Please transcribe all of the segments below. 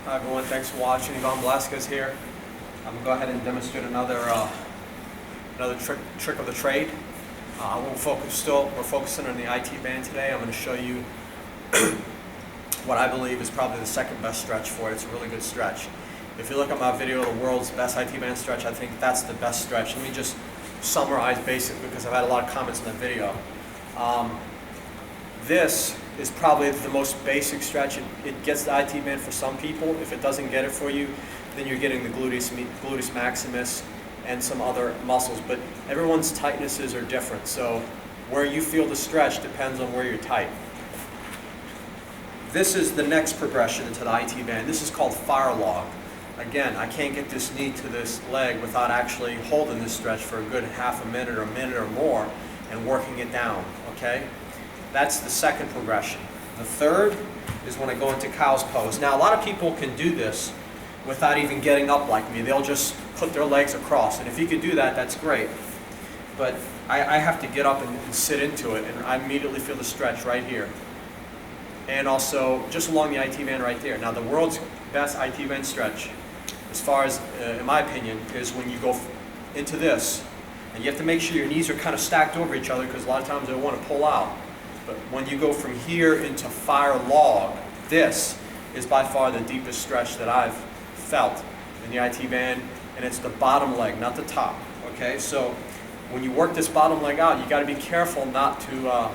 Hi everyone, thanks for watching. Blazquez here. I'm going to go ahead and demonstrate another trick of the trade. We're focusing on the IT band today. I'm going to show you what I believe is probably the second best stretch for it. It's a really good stretch. If you look at my video, the world's best IT band stretch, I think that's the best stretch. Let me just summarize basically because I've had a lot of comments in the video. This is probably the most basic stretch. It gets the IT band for some people. If it doesn't get it for you, then you're getting the gluteus maximus and some other muscles. But everyone's tightnesses are different. So where you feel the stretch depends on where you're tight. This is the next progression into the IT band. This is called fire log. Again, I can't get this knee to this leg without actually holding this stretch for a good half a minute or more and working it down, okay? That's the second progression. The third is when I go into cow's pose. Now, a lot of people can do this without even getting up like me. They'll just put their legs across, and if you could do that, that's great. But I have to get up and sit into it, and I immediately feel the stretch right here. And also, just along the IT band right there. Now, the world's best IT band stretch, as far as, in my opinion, is when you go into this, and you have to make sure your knees are kind of stacked over each other because a lot of times they want to pull out. But when you go from here into fire log, this is by far the deepest stretch that I've felt in the IT band, and it's the bottom leg, not the top. Okay, so when you work this bottom leg out, you got to be careful not to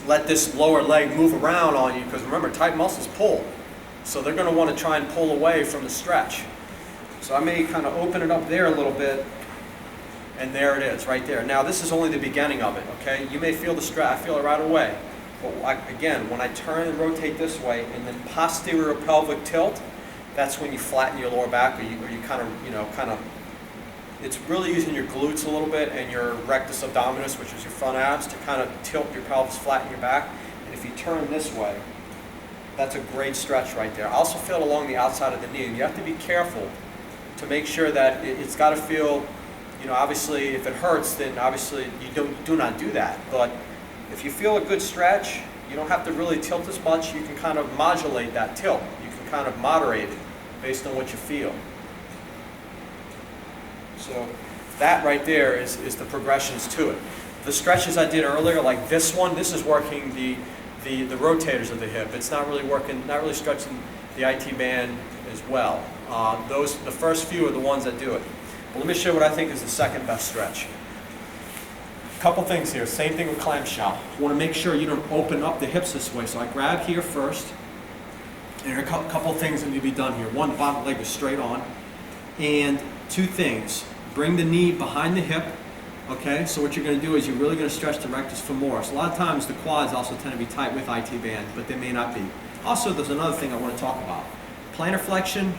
let this lower leg move around on you, because remember, tight muscles pull, so they're going to want to try and pull away from the stretch. So I may kind of open it up there a little bit. And there it is, right there. Now, this is only the beginning of it, okay? You may feel the stretch. I feel it right away. But again, when I turn and rotate this way, and then posterior pelvic tilt, that's when you flatten your lower back, or you kind of, it's really using your glutes a little bit and your rectus abdominis, which is your front abs, to kind of tilt your pelvis, flatten your back. And if you turn this way, that's a great stretch right there. I also feel it along the outside of the knee, and you have to be careful to make sure that it's got to feel. Obviously, if it hurts, then obviously you do not do that. But if you feel a good stretch, you don't have to really tilt as much. You can kind of modulate that tilt. You can kind of moderate it based on what you feel. So that right there is the progressions to it. The stretches I did earlier, like this one, this is working the rotators of the hip. It's not really stretching the IT band as well. The first few are the ones that do it. Let me show you what I think is the second best stretch. A couple things here. Same thing with clamshell. You want to make sure you don't open up the hips this way. So I grab here first. And there are a couple things that need to be done here. One, the bottom leg is straight on. And two things. Bring the knee behind the hip. Okay, so what you're going to do is you're really going to stretch the rectus femoris. A lot of times the quads also tend to be tight with IT band, but they may not be. Also, there's another thing I want to talk about. Plantar flexion,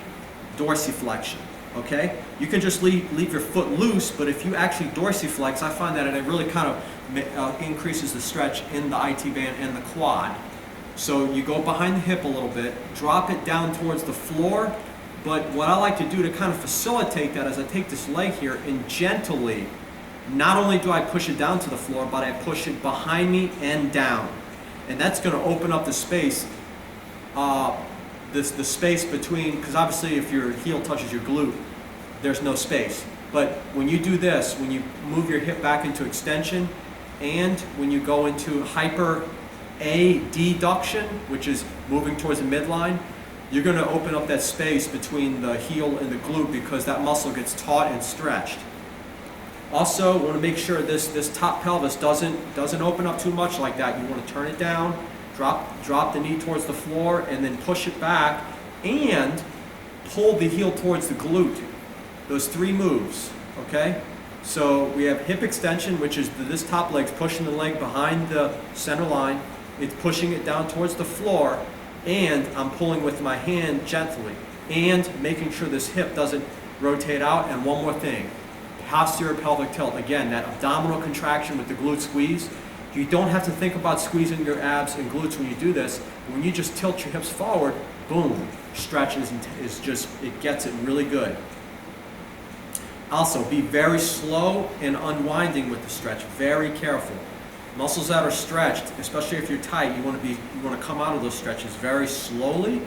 dorsiflexion. Okay, you can just leave your foot loose, but if you actually dorsiflex, I find that it really kind of increases the stretch in the IT band and the quad. So you go behind the hip a little bit, drop it down towards the floor, but what I like to do to kind of facilitate that is I take this leg here and gently, not only do I push it down to the floor, but I push it behind me and down. And that's going to open up the space. The space between, because obviously if your heel touches your glute, there's no space. But when you do this, when you move your hip back into extension, and when you go into hyper adduction, which is moving towards the midline, you're going to open up that space between the heel and the glute because that muscle gets taut and stretched. Also, want to make sure this top pelvis doesn't open up too much like that. You want to turn it down. Drop the knee towards the floor and then push it back and pull the heel towards the glute. Those three moves, okay? So we have hip extension, which is this top leg's pushing the leg behind the center line. It's pushing it down towards the floor, and I'm pulling with my hand gently and making sure this hip doesn't rotate out. And one more thing, posterior pelvic tilt. Again, that abdominal contraction with the glute squeeze. You don't have to think about squeezing your abs and glutes when you do this. When you just tilt your hips forward, boom, stretch is just, it gets it really good. Also, be very slow in unwinding with the stretch. Very careful. Muscles that are stretched, especially if you're tight, you want to come out of those stretches very slowly,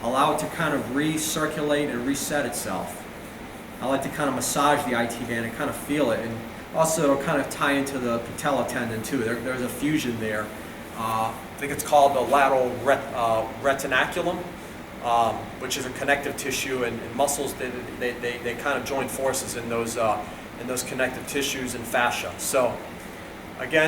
allow it to kind of recirculate and reset itself. I like to kind of massage the IT band and kind of feel it, and also it'll kind of tie into the patella tendon too. There's a fusion there. I think it's called the lateral retinaculum, which is a connective tissue, and muscles, they kind of join forces in those connective tissues and fascia. So again,